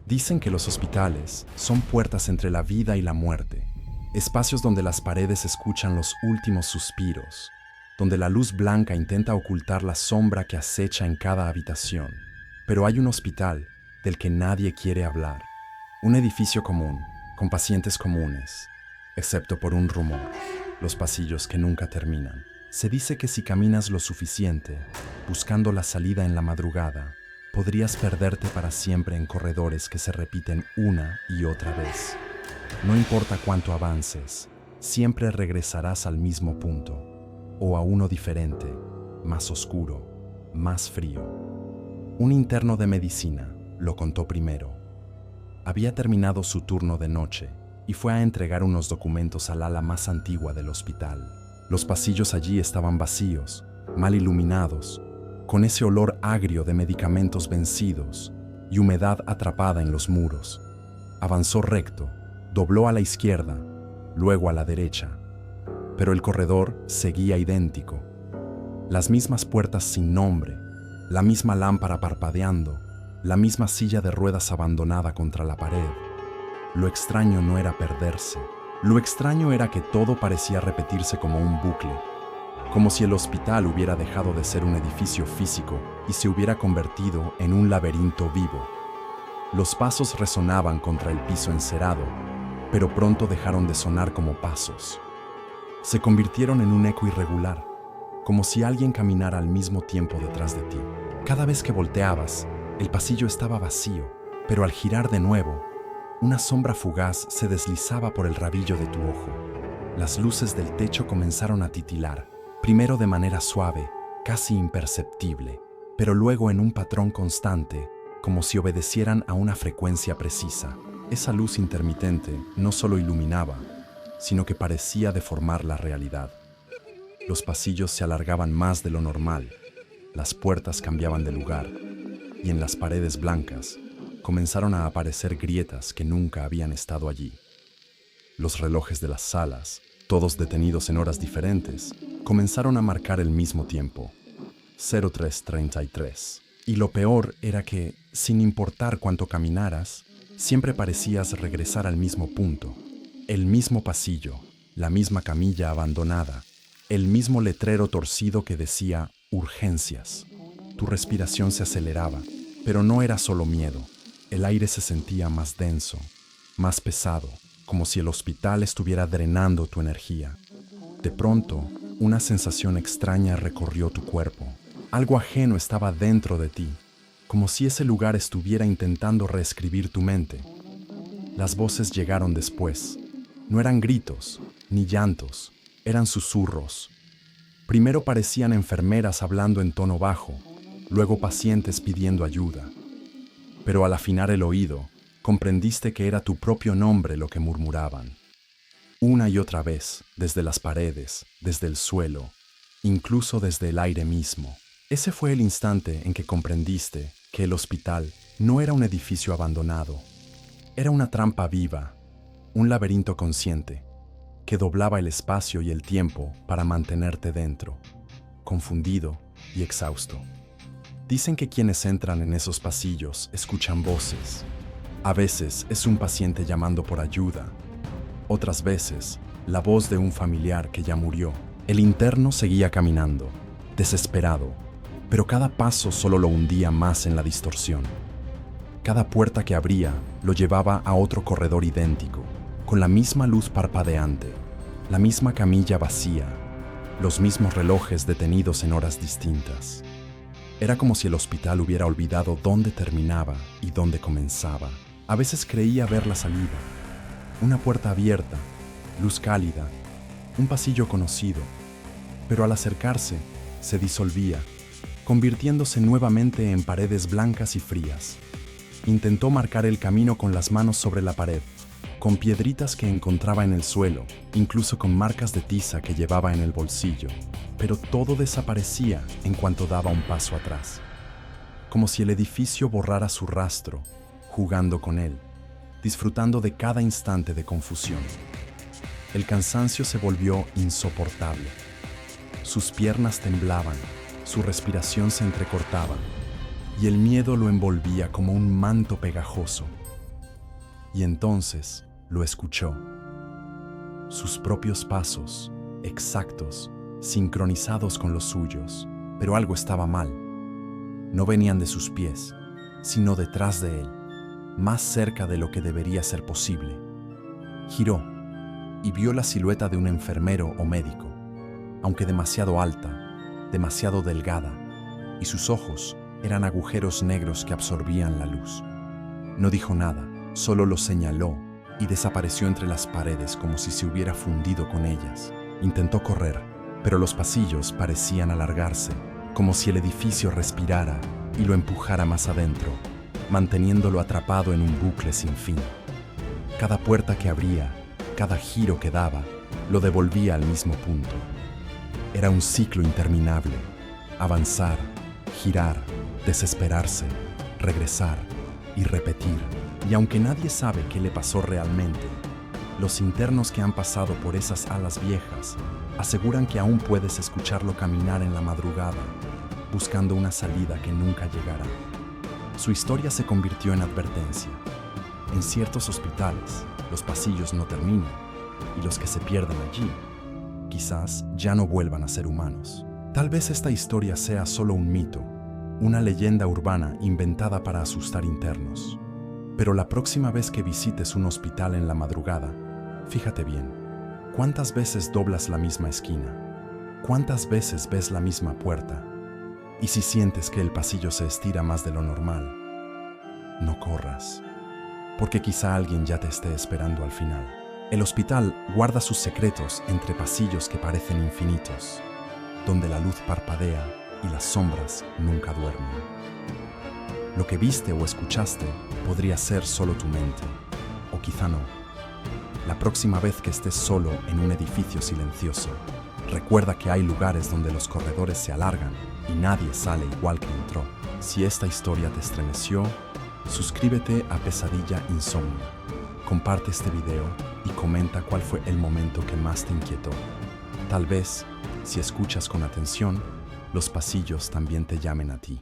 Dicen que los hospitales son puertas entre la vida y la muerte, espacios donde las paredes escuchan los últimos suspiros, donde la luz blanca intenta ocultar la sombra que acecha en cada habitación. Pero hay un hospital del que nadie quiere hablar, un edificio común, con pacientes comunes, excepto por un rumor, los pasillos que nunca terminan. Se dice que si caminas lo suficiente, buscando la salida en la madrugada, podrías perderte para siempre en corredores que se repiten una y otra vez. No importa cuánto avances, siempre regresarás al mismo punto, o a uno diferente, más oscuro, más frío. Un interno de medicina lo contó primero. Había terminado su turno de noche y fue a entregar unos documentos al ala más antigua del hospital. Los pasillos allí estaban vacíos, mal iluminados, con ese olor agrio de medicamentos vencidos y humedad atrapada en los muros. Avanzó recto, dobló a la izquierda, luego a la derecha, pero el corredor seguía idéntico. Las mismas puertas sin nombre, la misma lámpara parpadeando, la misma silla de ruedas abandonada contra la pared. Lo extraño no era perderse, lo extraño era que todo parecía repetirse como un bucle, como si el hospital hubiera dejado de ser un edificio físico y se hubiera convertido en un laberinto vivo. Los pasos resonaban contra el piso encerado, pero pronto dejaron de sonar como pasos. Se convirtieron en un eco irregular, como si alguien caminara al mismo tiempo detrás de ti. Cada vez que volteabas, el pasillo estaba vacío, pero al girar de nuevo, una sombra fugaz se deslizaba por el rabillo de tu ojo. Las luces del techo comenzaron a titilar, primero de manera suave, casi imperceptible, pero luego en un patrón constante, como si obedecieran a una frecuencia precisa. Esa luz intermitente no solo iluminaba, sino que parecía deformar la realidad. Los pasillos se alargaban más de lo normal, las puertas cambiaban de lugar, y en las paredes blancas comenzaron a aparecer grietas que nunca habían estado allí. Los relojes de las salas, todos detenidos en horas diferentes, comenzaron a marcar el mismo tiempo, 03:33. Y lo peor era que, sin importar cuánto caminaras, siempre parecías regresar al mismo punto, el mismo pasillo, la misma camilla abandonada, el mismo letrero torcido que decía urgencias. Tu respiración se aceleraba, pero no era solo miedo. El aire se sentía más denso, más pesado, como si el hospital estuviera drenando tu energía. De pronto, una sensación extraña recorrió tu cuerpo. Algo ajeno estaba dentro de ti, como si ese lugar estuviera intentando reescribir tu mente. Las voces llegaron después. No eran gritos, ni llantos, eran susurros. Primero parecían enfermeras hablando en tono bajo, luego pacientes pidiendo ayuda. Pero al afinar el oído, comprendiste que era tu propio nombre lo que murmuraban. Una y otra vez, desde las paredes, desde el suelo, incluso desde el aire mismo. Ese fue el instante en que comprendiste que el hospital no era un edificio abandonado. Era una trampa viva, un laberinto consciente, que doblaba el espacio y el tiempo para mantenerte dentro, confundido y exhausto. Dicen que quienes entran en esos pasillos escuchan voces. A veces es un paciente llamando por ayuda. Otras veces, la voz de un familiar que ya murió. El interno seguía caminando, desesperado, pero cada paso solo lo hundía más en la distorsión. Cada puerta que abría lo llevaba a otro corredor idéntico, con la misma luz parpadeante, la misma camilla vacía, los mismos relojes detenidos en horas distintas. Era como si el hospital hubiera olvidado dónde terminaba y dónde comenzaba. A veces creía ver la salida, una puerta abierta, luz cálida, un pasillo conocido, pero al acercarse se disolvía, convirtiéndose nuevamente en paredes blancas y frías. Intentó marcar el camino con las manos sobre la pared, con piedritas que encontraba en el suelo, incluso con marcas de tiza que llevaba en el bolsillo, pero todo desaparecía en cuanto daba un paso atrás, como si el edificio borrara su rastro, jugando con él, disfrutando de cada instante de confusión. El cansancio se volvió insoportable. Sus piernas temblaban, su respiración se entrecortaba, y el miedo lo envolvía como un manto pegajoso. Y entonces lo escuchó. Sus propios pasos, exactos, sincronizados con los suyos, pero algo estaba mal. No venían de sus pies, sino detrás de él, más cerca de lo que debería ser posible. Giró y vio la silueta de un enfermero o médico, aunque demasiado alta, demasiado delgada, y sus ojos eran agujeros negros que absorbían la luz. No dijo nada, solo lo señaló y desapareció entre las paredes como si se hubiera fundido con ellas. Intentó correr, pero los pasillos parecían alargarse, como si el edificio respirara y lo empujara más adentro, manteniéndolo atrapado en un bucle sin fin. Cada puerta que abría, cada giro que daba, lo devolvía al mismo punto. Era un ciclo interminable: avanzar, girar, desesperarse, regresar y repetir. Y aunque nadie sabe qué le pasó realmente, los internos que han pasado por esas alas viejas aseguran que aún puedes escucharlo caminar en la madrugada, buscando una salida que nunca llegará. Su historia se convirtió en advertencia. En ciertos hospitales, los pasillos no terminan, y los que se pierden allí, quizás ya no vuelvan a ser humanos. Tal vez esta historia sea solo un mito, una leyenda urbana inventada para asustar internos. Pero la próxima vez que visites un hospital en la madrugada, fíjate bien, ¿cuántas veces doblas la misma esquina? ¿Cuántas veces ves la misma puerta? Y si sientes que el pasillo se estira más de lo normal, no corras, porque quizá alguien ya te esté esperando al final. El hospital guarda sus secretos entre pasillos que parecen infinitos, donde la luz parpadea y las sombras nunca duermen. Lo que viste o escuchaste podría ser solo tu mente, o quizá no. La próxima vez que estés solo en un edificio silencioso, recuerda que hay lugares donde los corredores se alargan y nadie sale igual que entró. Si esta historia te estremeció, suscríbete a Pesadilla Insomnia, comparte este video y comenta cuál fue el momento que más te inquietó. Tal vez, si escuchas con atención, los pasillos también te llamen a ti.